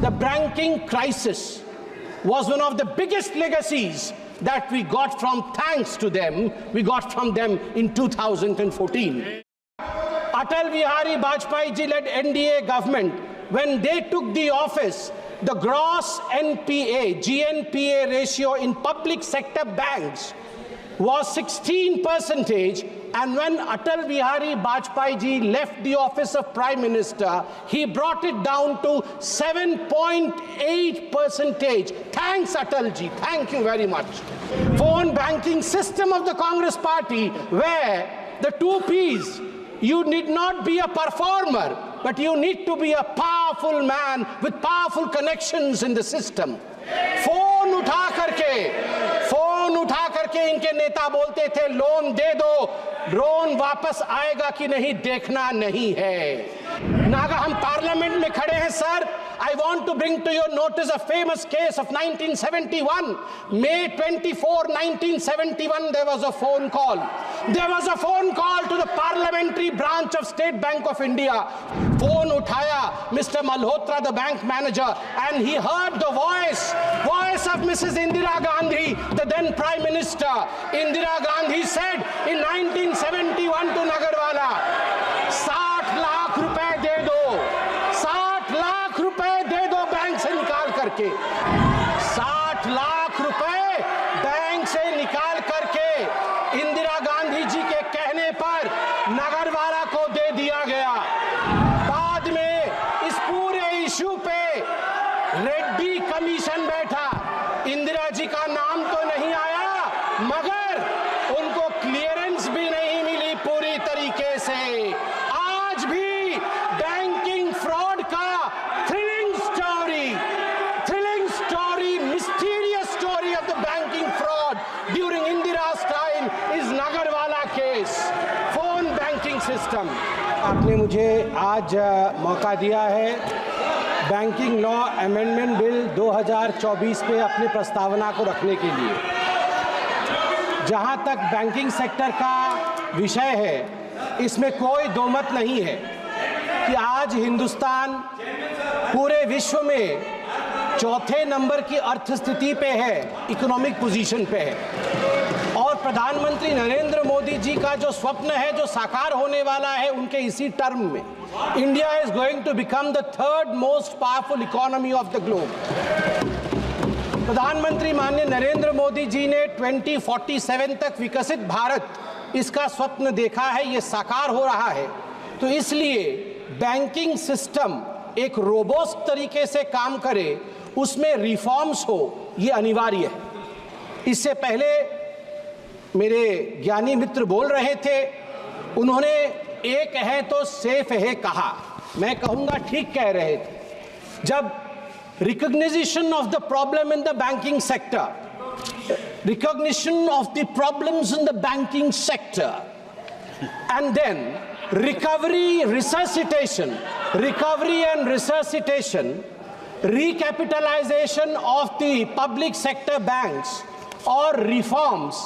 the banking crisis was one of the biggest legacies that we got from, thanks to them, we got from them in 2014. Atal Bihari Vajpayee ji led NDA government, when they took the office, the gross NPA, GNPA ratio in public sector banks was 16%, and when Atal Bihari Vajpayee ji left the office of Prime Minister, he brought it down to 7.8%. Thanks, Atal ji. Thank you very much. Phone banking system of the Congress Party, where the two P's, you need not be a performer, but you need to be a powerful man with powerful connections in the system. Phone उठा करके इनके नेता बोलते थे, loan दे दो, loan वापस आएगा कि नहीं देखना नहीं है। नागा हम पार्लियामेंट में खड़े हैं sir. I want to bring to your notice a famous case of 1971. May 24, 1971, there was a phone call. There was a phone call to the parliamentary branch of State Bank of India. Phone uthaya Mr. Malhotra, the bank manager, and he heard the voice of Mrs. Indira Gandhi, the then Prime Minister. Indira Gandhi said in 1971 to Nagarwala, 60 lakh रुपए दे दो, 60 लाख रुपए दे दो bank से निकाल करके, 60 लाख रुपए bank से निकाल करके इंदिरा गांधी जी के कहने पर नगरवाला को दे दिया गया। बाद में इस पूरे इशू पे रेड्डी कमीशन बैठा, इंदिरा जी का नाम तो नहीं आया, मगर उनको क्लियरेंस भी नहीं मिली पूरी तरीके से। आज भी बैंकिंग फ्रॉड का thrilling story, mysterious story of the banking fraud during Indira's time is Nagarwala case, phone banking system. आपने मुझे आज मौका दिया है बैंकिंग लॉ अमेंडमेंट बिल 2024 पे अपनी प्रस्तावना को रखने के लिए। जहां तक बैंकिंग सेक्टर का विषय है, इसमें कोई दो मत नहीं है कि आज हिंदुस्तान पूरे विश्व में चौथे नंबर की अर्थस्थिति पे है, इकोनॉमिक पोजीशन पे है, और प्रधानमंत्री नरेंद्र मोदी जी का जो स्वप्न है, जो साकार होने वाला है उनके इसी टर्म में, India is going to become the third most powerful economy of the globe. प्रधानमंत्री माननीय नरेंद्र मोदी जी ने 2047 तक विकसित भारत, इसका स्वप्न देखा है, ये साकार हो रहा है। तो इसलिए बैंकिंग सिस्टम एक रोबोस्ट तरीके से काम करे, उसमें रिफॉर्म्स हो, ये अनिवार्य है। इससे पहले मेरे ज्ञानी मित्र बोल रहे थे, उन्होंने एक है तो सेफ है कहा, मैं कहूँगा ठीक कह रहे थे। जब recognition of the problem in the banking sector, recognition of the problems in the banking sector, and then recovery and resuscitation, recapitalization of the public sector banks और reforms,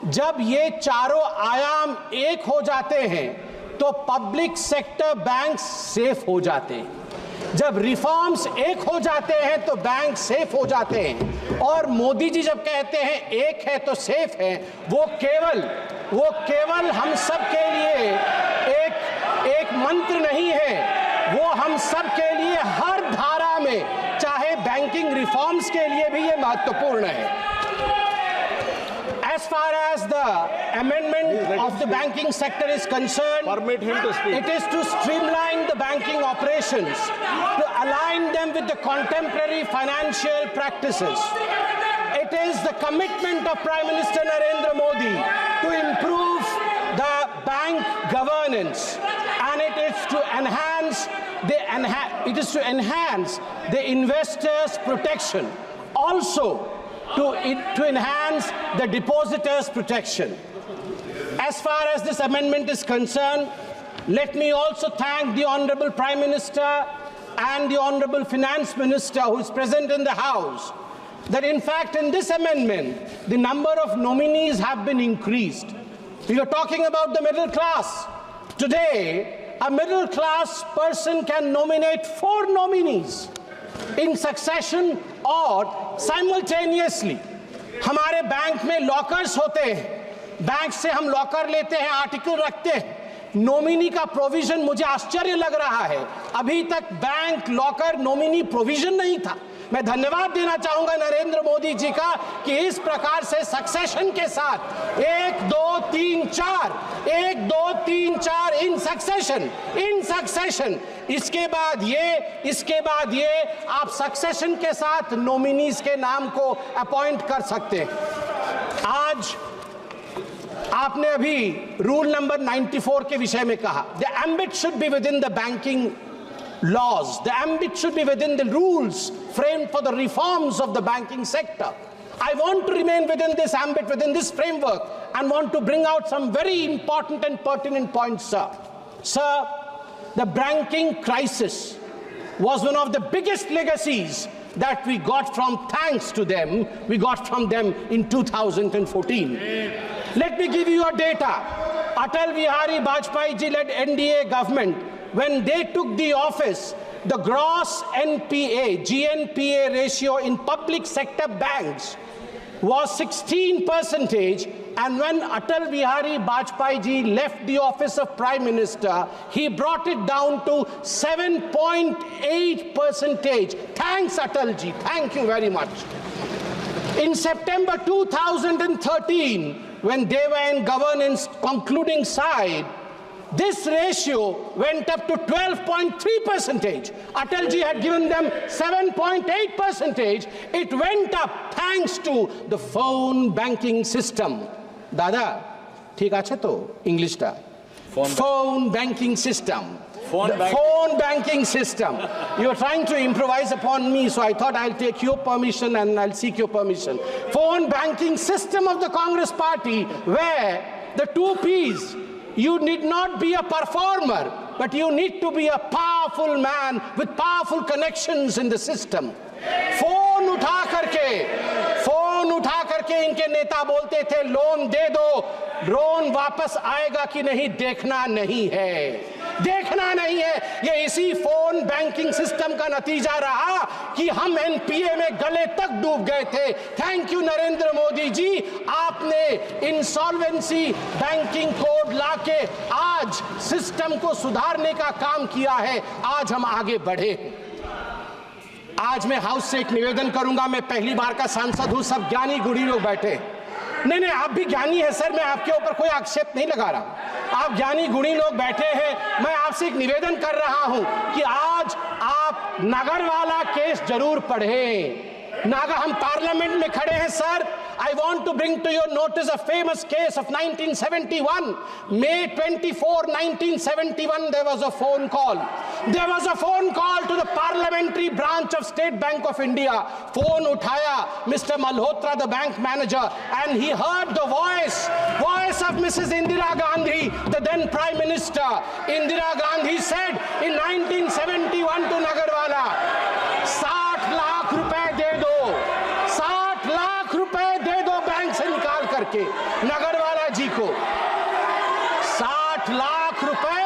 जब ये चारों आयाम एक हो जाते हैं तो पब्लिक सेक्टर बैंक सेफ हो जाते हैं। जब रिफॉर्म्स एक हो जाते हैं तो बैंक सेफ हो जाते हैं। और मोदी जी जब कहते हैं एक है तो सेफ है, वो केवल हम सब के लिए एक मंत्र नहीं है, वो हम सब के लिए हर धारा में, चाहे बैंकिंग रिफॉर्म्स के लिए भी ये महत्वपूर्ण है। As far as the amendment of the banking sector is concerned, permit him to speak. It is to streamline the banking operations, to align them with the contemporary financial practices. It is the commitment of Prime Minister Narendra Modi to improve the bank governance, and it is to enhance the investors' protection. Also, to enhance the depositors' protection. As far as this amendment is concerned, let me also thank the Honorable Prime Minister and the Honorable Finance Minister who is present in the House, that in fact in this amendment, the number of nominees have been increased. We are talking about the middle class. Today, a middle class person can nominate 4 nominees. In succession और simultaneously हमारे bank में lockers होते हैं, bank से हम locker लेते हैं, article रखते हैं, नॉमिनी का प्रोविजन मुझे आश्चर्य लग रहा है, अभी तक बैंक लॉकर नॉमिनी प्रोविजन नहीं था। मैं धन्यवाद देना चाहूंगा नरेंद्र मोदी जी का कि इस प्रकार से सक्सेशन के साथ 1 2 3 4 इन सक्सेशन इसके बाद ये आप सक्सेशन के साथ नॉमिनीज के नाम को अपॉइंट कर सकते हैं। आज आपने अभी रूल नंबर 94 के विषय में कहा, the ambit should be with in the banking laws, the ambit should be within the rules framed for the reforms of the banking sector. I want to remain within this ambit, within this framework, and want to bring out some very important and pertinent points, sir. Sir, the banking crisis was one of the biggest legacies that we got from, thanks to them, we got from them in 2014. Let me give you a data. Atal Bihari Vajpayee ji led NDA government, when they took the office, the gross NPA, GNPA ratio in public sector banks was 16%, and when Atal Bihari Vajpayee ji left the office of Prime Minister, he brought it down to 7.8%. Thanks, Atal ji. Thank you very much. In September 2013, when they were in governance concluding side, this ratio went up to 12.3%. Atalji had given them 7.8%. It went up thanks to the phone banking system. Dada, ठीक আছে तो English टा? Phone banking system. Phone banking system. You are trying to improvise upon me, so I thought I'll take your permission and I'll seek your permission. Phone banking system of the Congress Party, where the two P's, you need not be a performer, but you need to be a powerful man with powerful connections in the system. Phone उठा करके इनके नेता बोलते थे, loan दे दो, loan वापस आएगा कि नहीं देखना नहीं है। ये इसी फोन बैंकिंग सिस्टम का नतीजा रहा कि हम एनपीए में गले तक डूब गए थे। थैंक यू नरेंद्र मोदी जी, आपने इंसॉल्वेंसी बैंकिंग कोड लाके आज सिस्टम को सुधारने का काम किया है। आज हम आगे बढ़े। आज मैं हाउस से एक निवेदन करूंगा, मैं पहली बार का सांसद हूं, सब ज्ञानी गुणी लोग बैठे। नहीं, आप भी ज्ञानी है सर, मैं आपके ऊपर कोई आक्षेप नहीं लगा रहा। आप ज्ञानी गुणी लोग बैठे हैं, मैं आपसे एक निवेदन कर रहा हूं कि आज आप नागरवाला केस जरूर पढ़ें। हम पार्लियामेंट में खड़े हैं sir. I want to bring to your notice a famous case of 1971. May 24, 1971, there was a phone call. There was a phone call to the parliamentary branch of State Bank of India. Phone uthaya Mr. Malhotra, the bank manager, and he heard the voice of Mrs. Indira Gandhi, the then Prime Minister. Indira Gandhi said in 1971 to Nagarwala, 60 lakh रुपए दे दो, 60 लाख रुपए दे दो bank से निकाल करके नगरवाला जी को। 60 लाख रुपए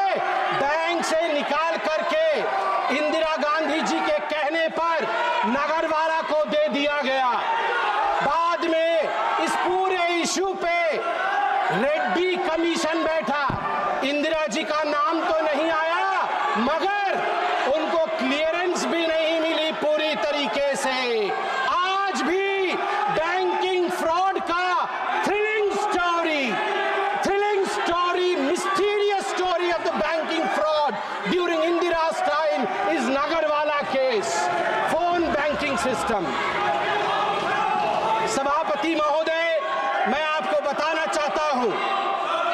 bank से निकाल करके इंदिरा गांधी जी के कहने पर नगरवाला को दे दिया गया। बाद में इस पूरे इशू पे रेड्डी कमीशन बैठा, इंदिरा जी का नाम तो नहीं आया, मगर उनको क्लियरेंस भी नहीं मिली पूरी तरीके से। आज भी बैंकिंग फ्रॉड का thrilling story, mysterious story of the banking fraud during Indira's time is Nagarwala case, phone banking system. सभापति महोदय, मैं आपको बताना चाहता हूं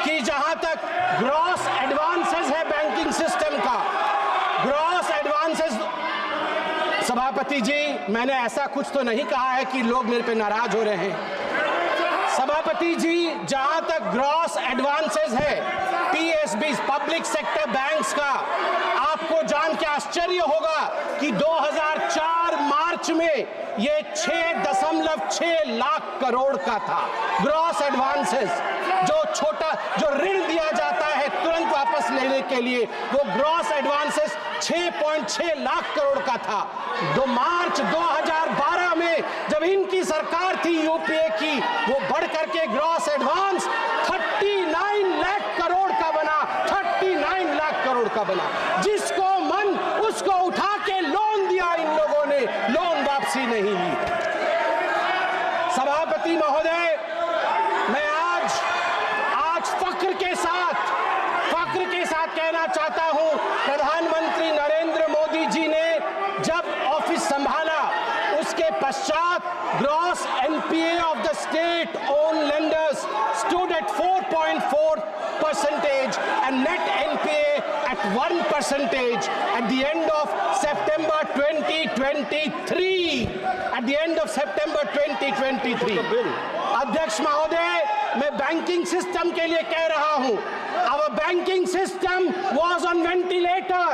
कि जहां तक ग्रॉस एडवांसेस है बैंकिंग सिस्टम का, ग्रॉस एडवांसेस, सभापति जी, मैंने ऐसा कुछ तो नहीं कहा है कि लोग मेरे पे नाराज हो रहे हैं। सभापति जी, जहां तक ग्रॉस एडवांसेस है पीएसबी, पब्लिक सेक्टर बैंक्स का, आपको जान के आश्चर्य होगा कि 2004 मार्च में ये 6.6 लाख करोड़ का था ग्रॉस एडवांसेस। जो ऋण दिया जाता है तुरंत वापस ले देने के लिए वो ग्रॉस एडवांसेस 6.6 लाख करोड़ का था। 2 मार्च 2012 में जब इनकी सरकार थी यूपीए की, वो बढ़ करके ग्रॉस एडवांस 39 लाख करोड़ का बना, 39 लाख करोड़ का बना। जिसको मन उसको उठा के लोन दिया इन लोगों ने, लोन वापसी नहीं ली। सभापति महोदय, मैं आज फख्र के साथ कहना चाहता हूं, प्रधानमंत्री नरेंद्र मोदी जी ने जब ऑफिस संभाला उसके पश्चात gross NPA of the state own lenders stood at 4.4% and net NPA at 1% at the end of September 2023. At the end of September 2023. अध्यक्ष महोदय, मैं बैंकिंग सिस्टम के लिए कह रहा हूं, our banking system was on ventilator.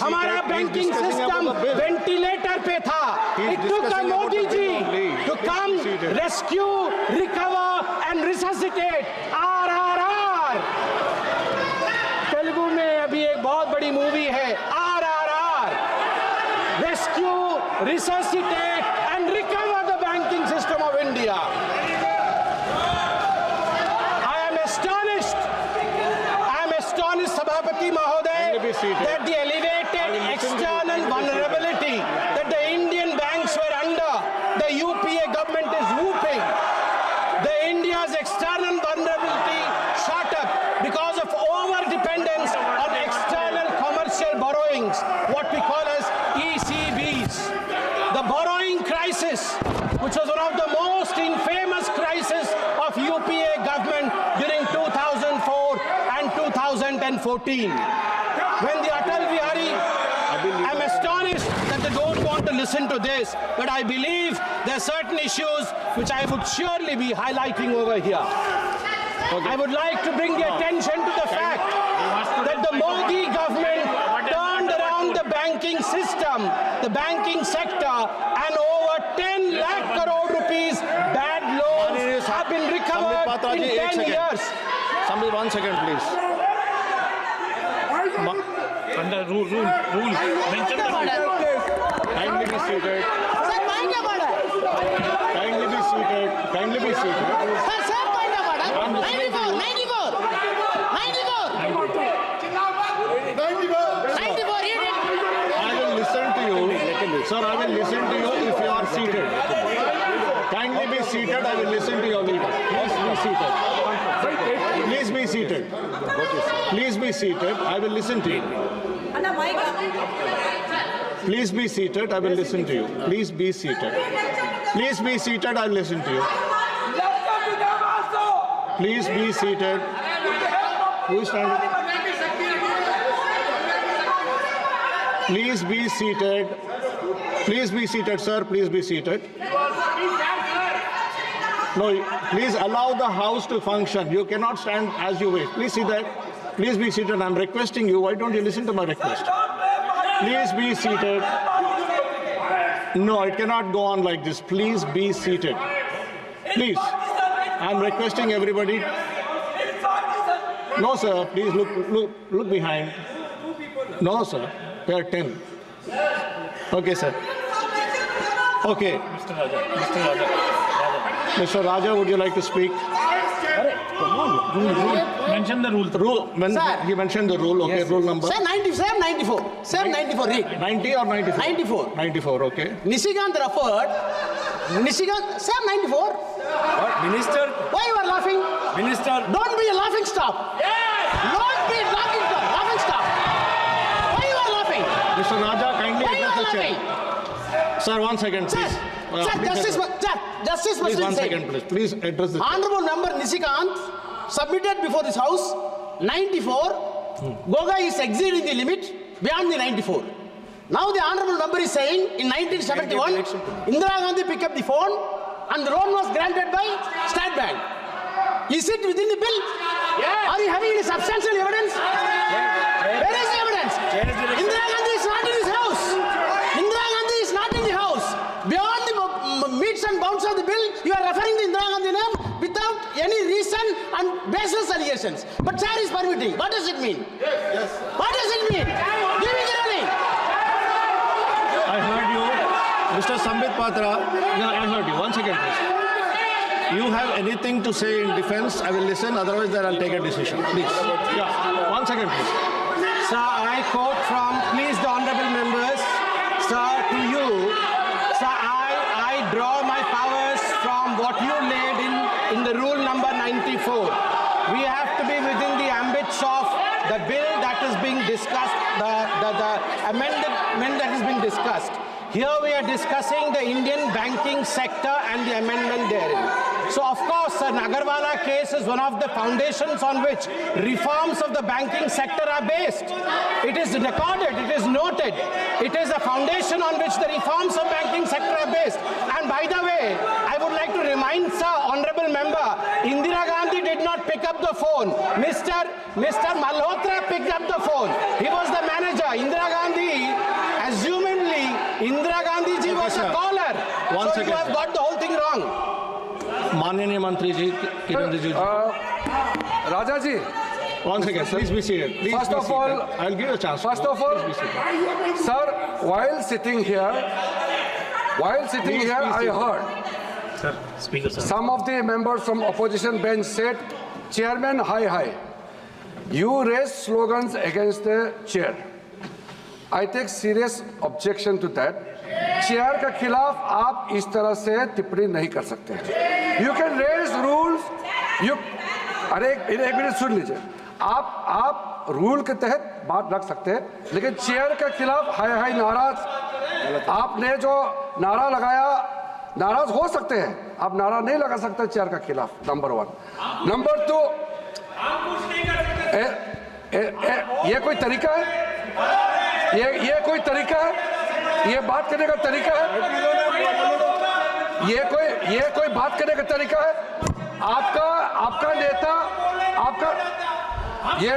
हमारा banking system ventilator पे था. It took a Modi ji to come rescue, recover and resuscitate. RRR. Telugu में अभी एक बहुत बड़ी मूवी है RRR. Rescue, resuscitate and recover the banking system of India. Sabhapati Mahoday, that the elevated external vulnerability that the Indian banks were under, the UPA government is whooping. The India's external vulnerability shot up because of over-dependence on external commercial borrowings, what we call as ECBs. The borrowing crisis, which was one of the most infamous crises of UPA government during 2004 and 2014. When the Atal Bihari, I'm astonished that they don't want to listen to this, but I believe there are certain issues which I would surely be highlighting over here. Okay. I would like to bring the attention to the fact that the Modi government turned around the banking system, the banking sector, and over 10 lakh crore rupees bad loans have been recovered in 10 years. Somebody, 1 second, please. Under rule. Mention the rule. Kindly be seated. Sir, point of order. Kindly be seated. Kindly be seated. Sir, point of order. 94. I will listen to you. Sir, I will listen to you if you are seated. Kindly be seated. I will listen to your leader. Please be seated. Please be seated. Please be seated. I will listen to you. Please be seated. I will listen to you. Please be seated. Please be seated. I will listen to you. Please be seated. Who is standing? Please be seated. Please be seated, sir. Please be seated. No, please allow the House to function. You cannot stand as you wish. Please see that. Please be seated. I'm requesting you. Why don't you listen to my request? Please be seated. No, it cannot go on like this. Please be seated. Please. I'm requesting everybody. No, sir. Please look behind. No, sir. There are 10. Okay, sir. Okay. Mr. Raja, would you like to speak? Mention the rule. He mentioned the rule. Okay, yes, rule number. Sir, 94. Sir, 94. Read. 90 or 94? 94. 94, okay. Nishikant referred. Sir, 94. What? Minister? Why you are laughing? Minister? Don't be a laughing stock. Yes! Don't be a laughing stock. Laughing stock. Why you are laughing? Mr. Raja, kindly Why you address are the chair. laughing? Sir, 1 second, Sir, please. Justice must Please, be 1 said. second, please. Please address the chair. Honorable member Nishikant submitted before this House 94. Goga is exceeding the limit beyond the 94. Now the honorable member is saying in 1971, Indira Gandhi picked up the phone and the loan was granted by State Bank. Is it within the bill? Yes. Are you having any substantial evidence? Where is the evidence? Indira Gandhi is not in this House. Indira Gandhi is not in the House. Beyond the meets and bounds of the bill, you are referring to Indira Gandhi name without any reason and baseless allegations. But chair is permitting. What does it mean? Yes. What does it mean? Give me the ruling. I heard you, Mr. Sambit Patra. No, I heard you. 1 second, please. You have anything to say in defense? I will listen. Otherwise, then I'll take a decision. Please. Yeah. 1 second, please. Sir, I quote from, please the honorable members, sir, to you, sir, I draw my powers from what you laid in the rule number 94. We have to be within the ambits of the bill that is being discussed, the amendment that is being discussed. Here we are discussing the Indian banking sector and the amendment therein. So of course, the Nagarwala case is one of the foundations on which reforms of the banking sector are based. It is recorded, it is noted. It is a foundation on which the reforms of banking sector are based. And by the way, I would like to remind sir, honorable member, Indira Gandhi did not pick up the phone. Mr. Malhotra picked up the phone. He was the manager. Indira Gandhi, assumedly, Indira Gandhi ji was a caller. So you have got the whole thing wrong. माननीय मंत्री जी, किरण रिजिजू जी. Raja ji, 1 second, please be seated. Please First be of seated. all- I'll give you a chance. first of all, Please be seated. sir, while sitting here, I heard Sir, Speaker, sir. some of the members from opposition bench said, Chairman, hi. You raised slogans against the chair. I take serious objection to that. Chair के खिलाफ आप इस तरह से टिप्पणी नहीं कर सकते हैं. You can raise rules. अरे एक मिनट सुन लीजिए. आप रूल के तहत बात रख सकते हैं, लेकिन चेयर के खिलाफ हाय नाराज आपने जो नारा लगाया, नाराज हो सकते हैं, आप नारा नहीं लगा सकते चेयर के खिलाफ. नंबर 1. नंबर 2, ये कोई तरीका है? ये कोई तरीका है? ये बात करने का तरीका है? ये कोई बात करने का तरीका है? आपका नेता, ये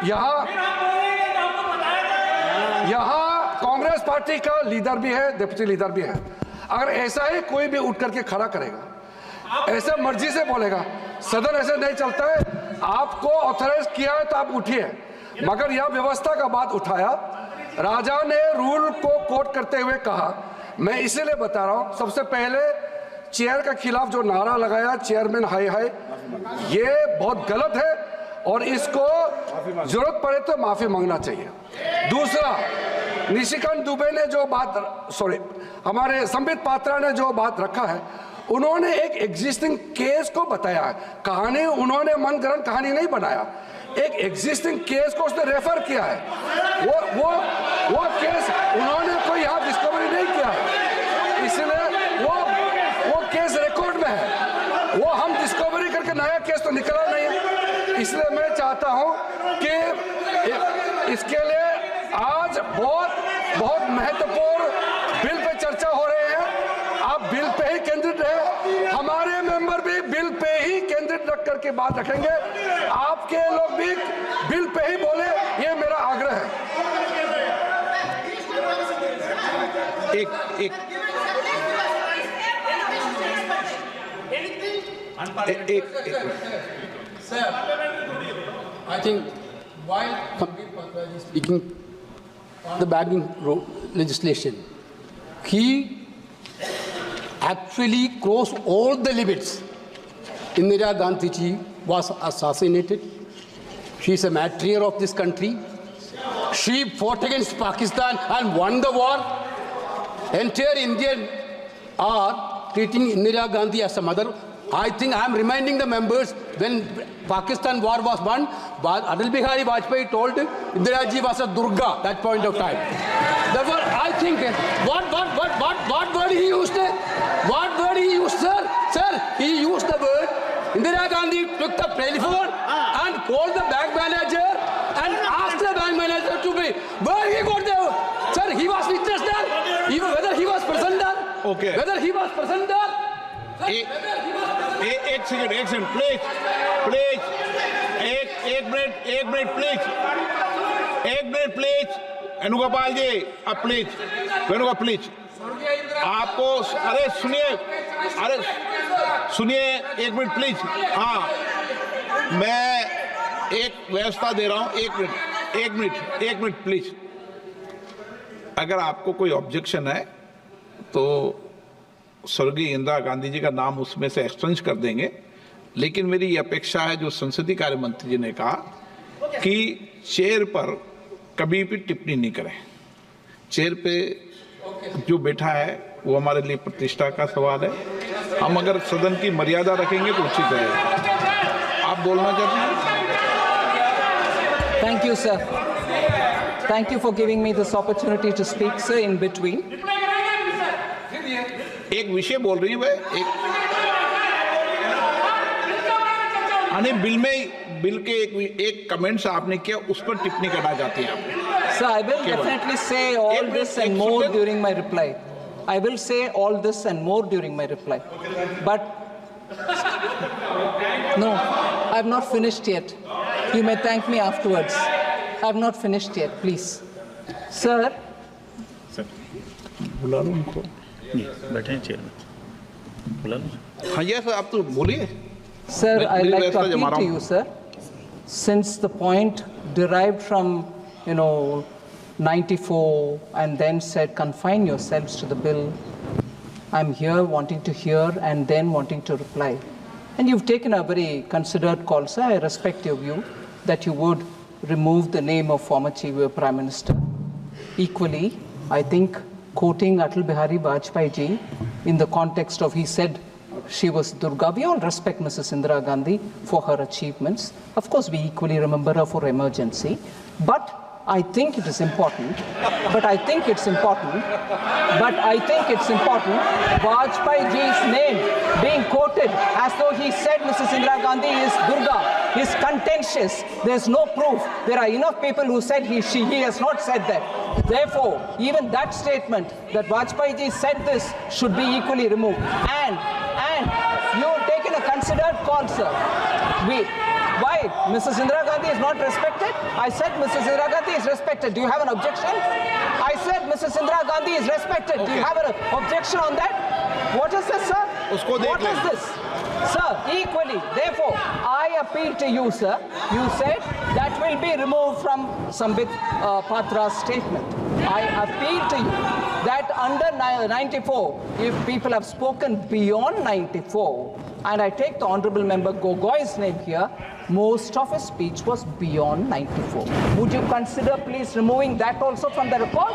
यहाँ कांग्रेस पार्टी का लीडर भी है, डिप्टी लीडर भी है. अगर ऐसा ही कोई भी उठ करके खड़ा करेगा, ऐसे मर्जी से बोलेगा, सदन ऐसे नहीं चलता है. आपको ऑथराइज किया है तो आप उठिए, मगर यह व्यवस्था का बात उठाया. राजा ने रूल को कोट करते हुए कहा, मैं इसीलिए बता रहा हूं, सबसे पहले चेयर के खिलाफ जो नारा लगाया, चेयरमैन हाय, ये बहुत गलत है और इसको जरूरत पड़े तो माफी मांगना चाहिए. दूसरा, निशिकांत दुबे ने जो हमारे संबित पात्रा ने जो बात रखा है, उन्होंने एक एग्जिस्टिंग केस को बताया है. कहानी उन्होंने मनगढ़ंत कहानी नहीं बनाया, एक एग्जिस्टिंग केस को उसने रेफर किया है. वो केस उन्होंने कोई यहाँ डिस्कवरी नहीं किया है, इसलिए वो केस रिकॉर्ड में है. वो हम डिस्कवरी करके नया केस तो निकला नहीं है. इसलिए मैं चाहता हूँ कि इसके लिए आज बहुत महत्वपूर्ण बिल पे चर्चा हो रही है. आप बिल पे ही केंद्रित रहे, हमारे मेंबर भी बिल पे ही केंद्रित रख करके बात रखेंगे. आपके लोग भी बिल पे ही बोले, ये मेरा आग्रह है. एक Sir, I think while Sambit Patra is speaking on the banking legislation, he actually crossed all the limits. Indira Gandhi ji was assassinated. She is a martyr of this country. She fought against Pakistan and won the war. Entire Indian are treating Indira Gandhi as a mother. I think I am reminding the members, when Pakistan war was won, Atal Bihari Vajpayee told Indira ji was a Durga that point of time. Therefore, I think what word he used? What word he used, sir? Sir, he used the word. Indira Gandhi took the telephone and called the bank manager and asked the bank manager to be. Where he got there? Sir, he was witness there. Whether he was present there. Okay. Whether he was present there. एक second please एक minute please Venugopal जी, अब please Venugopal please, आपको अरे सुनिए, अरे सुनिए एक minute please. हाँ, मैं एक व्यवस्था दे रहा हूं। एक मिनट प्लीज। अगर आपको कोई ऑब्जेक्शन है तो स्वर्गीय इंदिरा गांधी जी का नाम उसमें से एक्सचेंज कर देंगे, लेकिन मेरी ये अपेक्षा है जो संसदीय कार्य मंत्री जी ने कहा कि चेयर पर कभी भी टिप्पणी नहीं करें। चेयर पे जो बैठा है वो हमारे लिए प्रतिष्ठा का सवाल है। हम अगर सदन की मर्यादा रखेंगे तो उचित रहेगा। आप बोलना चाहते हैं? Thank you, sir. Thank you for giving me this opportunity to speak, sir, in between. एक विषय बोल रही है भाई, बिल के एक कमेंट्स आपने किया, उस पर टिप्पणी करना चाहते हैं आप? Sir, I will definitely say all this and more during my reply. I will say all this and more during my reply. But no, I have not finished yet. You may thank me afterwards. I have not finished yet, please. Sir. बुला लो उनको। बैठे हैं chair में, बुला लो। हाँ ये sir, आप तो बोलिए। Sir, I'd like to appeal to you, sir. Since the point derived from, 94 and then said confine yourselves to the bill, I'm here wanting to hear and then wanting to reply. And you've taken a very considered call, sir. I respect your view that you would remove the name of former Chief Prime Minister. Equally, I think quoting Atal Bihari Vajpayee ji in the context of he said she was Durga. We all respect Mrs. Indira Gandhi for her achievements. Of course, we equally remember her for emergency. But I think it is important. Vajpayee ji's name being quoted as though he said Mrs. Indira Gandhi is Durga is contentious. There's no proof. There are enough people who said he has not said that. Therefore, even that statement that Vajpayee ji said this should be equally removed. And you've taken a considered call, sir. Why? Mrs. Indira Gandhi is not respected? I said Mrs. Indira Gandhi is respected. Do you have an objection? I said Mrs. Indira Gandhi is respected. Do you have an objection on that? What is this, sir? What is this? Sir, equally, therefore, I appeal to you, sir. You said that will be removed from Sambit Patra's statement. I appeal to you that under 94, if people have spoken beyond 94, and I take the Honorable Member Gogoi's name here, most of his speech was beyond 94. Would you consider please removing that also from the record?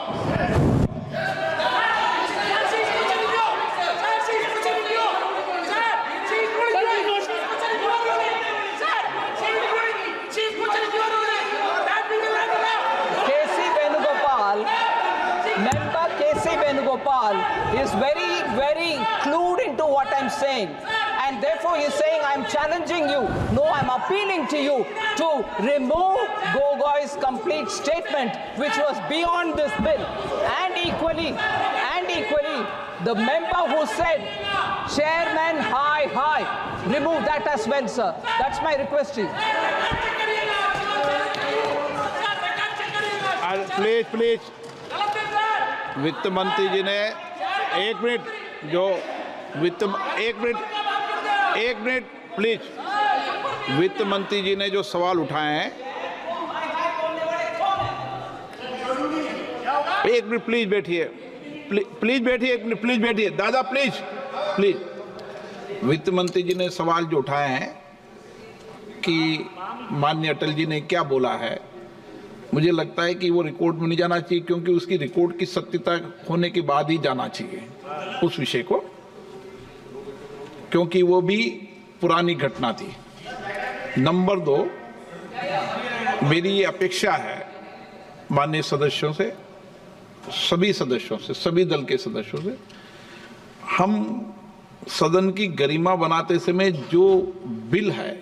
Member K.C. Venugopal is very, very clued into what I'm saying. And therefore he is saying, I'm challenging you. No, I'm appealing to you to remove Gogoi's complete statement, which was beyond this bill. And equally, the member who said, Chairman, hi, remove that as well, sir. That's my request to you. Please वित्त मंत्री जी ने एक minute please वित्त मंत्री जी ने जो सवाल उठाए हैं, एक मिनट प्लीज बैठिए, दादा प्लीज। वित्त मंत्री जी ने सवाल जो उठाए हैं कि माननीय अटल जी ने क्या बोला है, मुझे लगता है कि वो रिकॉर्ड में नहीं जाना चाहिए, क्योंकि उसकी रिकॉर्ड की सत्यता होने के बाद ही जाना चाहिए उस विषय को, क्योंकि वो भी पुरानी घटना थी। नंबर 2, मेरी ये अपेक्षा है माननीय सदस्यों से, सभी सदस्यों से, सभी दल के सदस्यों से, हम सदन की गरिमा बनाते समय जो बिल है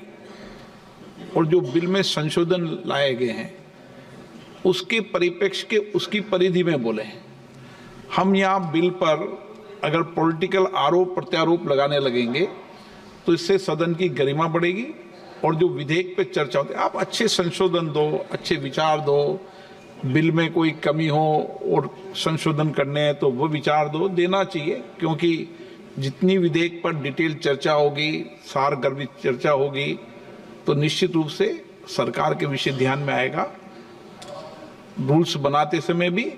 और जो बिल में संशोधन लाए गए हैं उसके परिप्रेक्ष्य के, उसकी परिधि में बोले। हम यहाँ बिल पर अगर पॉलिटिकल आरोप प्रत्यारोप लगाने लगेंगे तो इससे सदन की गरिमा बढ़ेगी और जो विधेयक पे चर्चा होती है, आप अच्छे संशोधन दो, अच्छे विचार दो, बिल में कोई कमी हो और संशोधन करने हैं तो वो विचार दो, देना चाहिए, क्योंकि जितनी विधेयक पर डिटेल चर्चा होगी, सारगर्भित चर्चा होगी, तो निश्चित रूप से सरकार के विषय ध्यान में आएगा, रूल्स बनाते समय भी,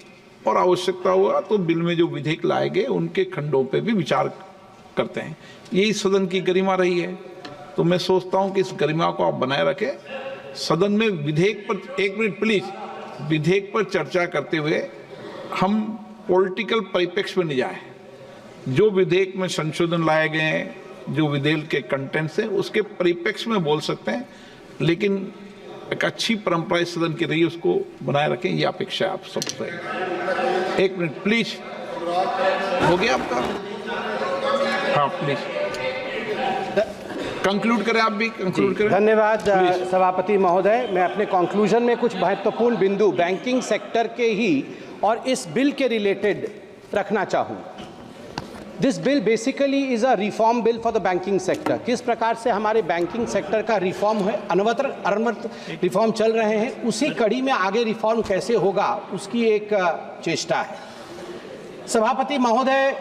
और आवश्यकता हुआ तो बिल में जो विधेयक लाए गए उनके खंडों पे भी विचार करते हैं। यही सदन की गरिमा रही है, तो मैं सोचता हूं कि इस गरिमा को आप बनाए रखें। सदन में विधेयक पर, एक मिनट प्लीज, विधेयक पर चर्चा करते हुए हम पॉलिटिकल परिप्रेक्ष्य में नहीं जाए। जो विधेयक में संशोधन लाए गए हैं, जो विधेयक के कंटेंट्स हैं, उसके परिप्रेक्ष्य में बोल सकते हैं, लेकिन एक अच्छी परंपरा इस सदन की रही है, उसको बनाए रखें, ये अपेक्षा है आप सबसे। एक मिनट प्लीज, हो गया आपका? हाँ प्लीज कंक्लूड करें, आप भी कंक्लूड करें। धन्यवाद सभापति महोदय। मैं अपने कंक्लूजन में कुछ महत्वपूर्ण बिंदु बैंकिंग सेक्टर के ही और इस बिल के रिलेटेड रखना चाहूँ। This bill basically is a reform bill for the banking sector. किस प्रकार से हमारे बैंकिंग सेक्टर का रिफॉर्म है, अनवरत रिफॉर्म चल रहे हैं, उसी कड़ी में आगे रिफॉर्म कैसे होगा उसकी एक चेष्टा है। सभापति महोदय,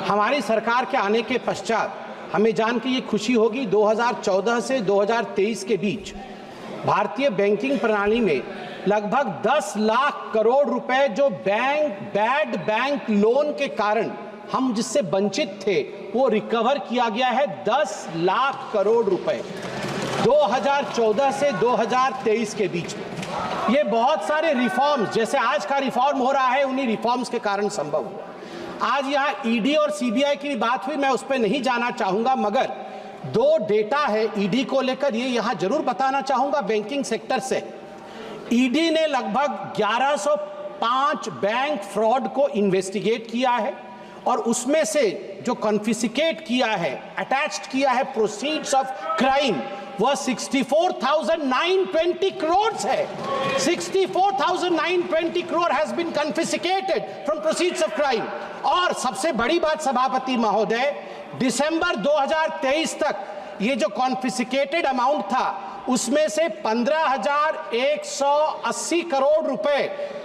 हमारी सरकार के आने के पश्चात हमें जान के ये खुशी होगी, 2014 से 2023 के बीच भारतीय बैंकिंग प्रणाली में लगभग 10 लाख करोड़ रुपए जो बैड बैंक लोन के कारण हम जिससे वंचित थे वो रिकवर किया गया है। 10 लाख करोड़ रुपए 2014 से 2023 के बीच में। ये बहुत सारे रिफॉर्म्स, जैसे आज का रिफॉर्म हो रहा है, उन्हीं रिफॉर्म्स के कारण संभव हुआ। आज यहाँ ईडी और सीबीआई की बात हुई, मैं उस पर नहीं जाना चाहूंगा, मगर दो डेटा है ईडी को लेकर, ये यहाँ जरूर बताना चाहूंगा बैंकिंग सेक्टर से। ईडी ने लगभग 1105 बैंक फ्रॉड को इन्वेस्टिगेट किया है और उसमें से जो कॉन्फिस्केट किया है, अटैच्ड किया है प्रोसीड्स ऑफ क्राइम, वह 64,920 करोड़ है। 64,920 crore has been confiscated from proceeds of crime. और सबसे बड़ी बात सभापति महोदय, दिसंबर 2023 तक ये जो कॉन्फिस्केटेड अमाउंट था उसमें से 15,180 करोड़ रुपए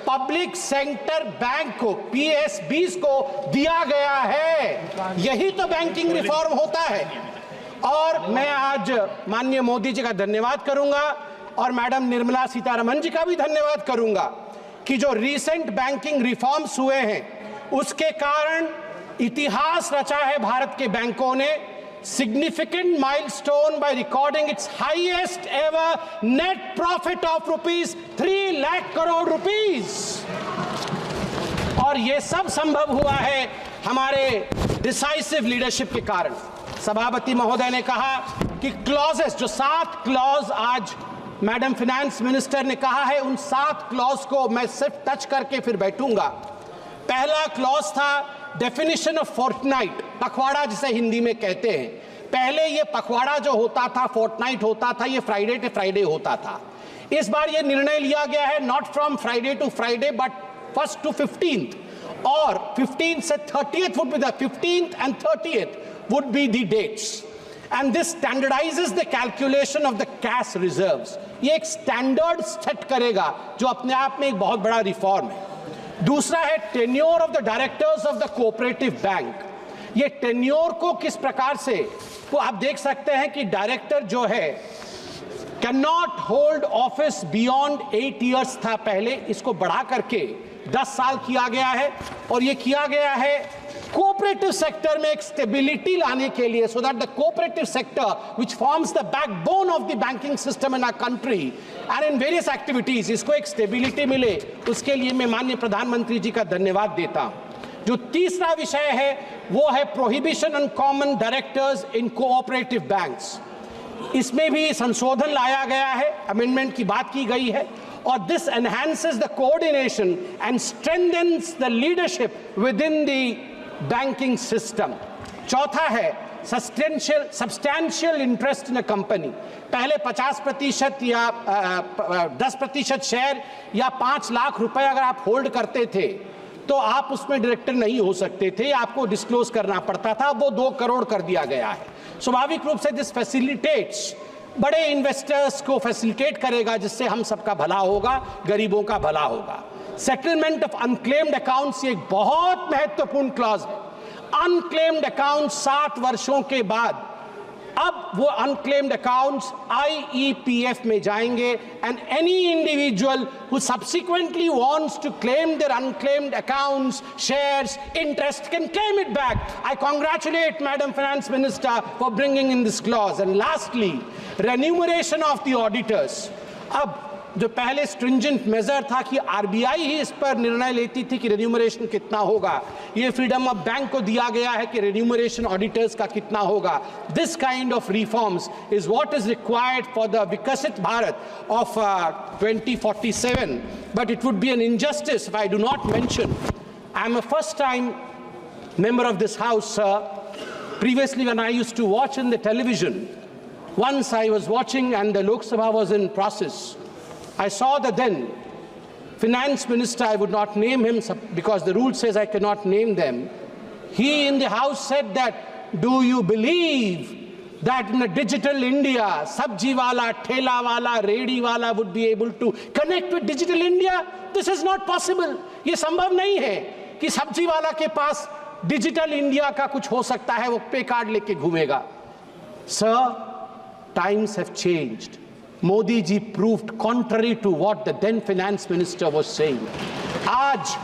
पब्लिक सेक्टर बैंक को, PSBs को दिया गया है। यही तो बैंकिंग रिफॉर्म होता है। और मैं आज माननीय मोदी जी का धन्यवाद करूंगा और मैडम निर्मला सीतारमण जी का भी धन्यवाद करूंगा कि जो रीसेंट बैंकिंग रिफॉर्म्स हुए हैं उसके कारण इतिहास रचा है भारत के बैंकों ने। significant milestone by recording its highest ever net profit of rupees 3 lakh crore rupees। और ये सब संभव हुआ है हमारे डिसाइसिव लीडरशिप के कारण। सभापति महोदय ने कहा कि क्लॉजेस, जो 7 क्लॉज आज मैडम फाइनेंस मिनिस्टर ने कहा है, उन 7 क्लॉज को मैं सिर्फ टच करके फिर बैठूंगा। पहला क्लॉज था डेफिनेशन ऑफ फोर्टनाइट, पखवाड़ा जिसे हिंदी में कहते हैं। पहले ये पखवाड़ा जो होता था, फोर्टनाइट होता था, ये फ्राइडे टू फ्राइडे होता था। इस बार ये निर्णय लिया गया है not from Friday to Friday but 1st to 15th, और 15th से 30th would be the 15th and 30th would be the dates, and this standardizes the calculation of the cash reserves। ये एक स्टैंडर्ड सेट करेगा जो अपने आप में एक बहुत बड़ा रिफॉर्म है। दूसरा है tenure of the directors of the cooperative bank. ये टेन्योर को किस प्रकार से, वो आप देख सकते हैं कि डायरेक्टर जो है can not hold office beyond 8 years था पहले, इसको बढ़ा करके 10 साल किया गया है। और ये किया गया है कोऑपरेटिव सेक्टर में एक स्टेबिलिटी लाने के लिए, so that the cooperative sector which forms the backbone of the banking system in our country and in various activities, इसको एक स्टेबिलिटी मिले, उसके लिए मैं माननीय प्रधानमंत्री जी का धन्यवाद देता हूं। जो तीसरा विषय है वो है prohibition on common directors in cooperative banks. इसमें भी संशोधन लाया गया है, अमेंडमेंट की बात की गई है, और this enhances the coordination and strengthens the leadership within the banking system. चौथा है substantial interest in a company. पहले 50% या 10% शेयर या 5 लाख रुपए अगर आप होल्ड करते थे तो आप उसमें डायरेक्टर नहीं हो सकते थे, आपको डिस्क्लोज करना पड़ता था। वो 2 करोड़ कर दिया गया है। स्वाभाविक रूप से दिस फैसिलिटेट्स, बड़े इन्वेस्टर्स को फैसिलिटेट करेगा, जिससे हम सबका भला होगा, गरीबों का भला होगा। सेटलमेंट ऑफ अनक्लेम्ड अकाउंट्स एक बहुत महत्वपूर्ण क्लॉज है। अनक्लेम्ड अकाउंट 60 वर्षों के बाद अब वो अनक्लेम्ड अकाउंट्स IEPF में जाएंगे and any individual who subsequently wants to claim their unclaimed accounts, shares, interest can claim it back. I congratulate Madam Finance Minister for bringing in this clause. And lastly, remuneration of the auditors. अब जो पहले stringent major था कि RBI ही इस पर निर्णय लेती थी कि रेन्यूमरेशन कितना होगा, ये फ्रीडम ऑफ बैंक को दिया गया है कि रेन्यूमरेशन ऑडिटर्स का कितना होगा. This kind of reforms is what is required for the Viksit Bharat of 2047. But it would be an injustice if I do not mention I am a first time member of this house, sir. Previously, when I used to watch in the television, once I was watching and the Lok Sabha was in process, I saw the then finance minister, I would not name him because the rule says I cannot name them. He in the house said that, do you believe that in a digital India, sabji wala, thela wala, redi wala would be able to connect with digital India? This is not possible. ये संभव नहीं है कि सब्जी वाला के पास digital India का कुछ हो सकता है, वो पे कार्ड लेके घूमेगा. Sir, times have changed. Modi ji proved contrary to what the then finance minister was saying. आज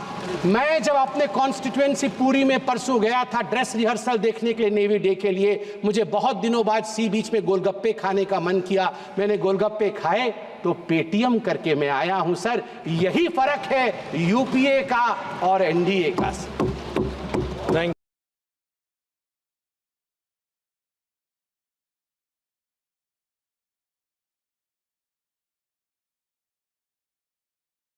मैं जब अपने कॉन्स्टिट्यूएंसी पूरी में परसों गया था ड्रेस रिहर्सल देखने के लिए नेवी डे के लिए, मुझे बहुत दिनों बाद सी बीच में गोलगप्पे खाने का मन किया. मैंने गोलगप्पे खाए तो पेटीएम करके मैं आया हूं. सर, यही फर्क है यूपीए का और एनडीए का.